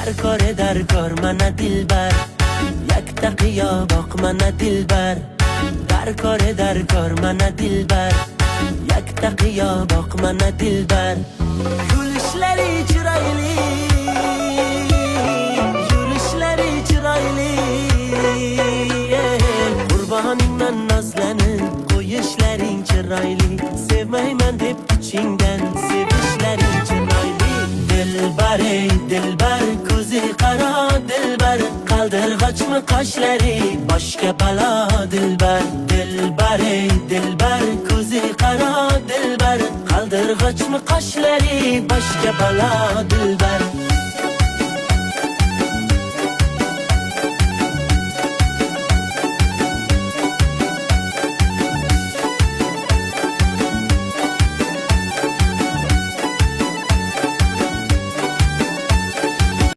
در کار من دلبر یک دقیقه bak من دلبر در کار من دلبر یک دقیقه bak من دلبر Gülüşleri çıraylı Yürüyüşleri çıraylı Kurbanından nazlanıp koyuşların çıraylı Sevmeymen hep içinden sevişlerin çıraylı Dilber ey dilber kuzi kara dilber Kaldırgaç mı kaşları başka bala dilber Dilber ey dilber kuzi kara dilber Kaldırgaç mı kaşları başka bala dilber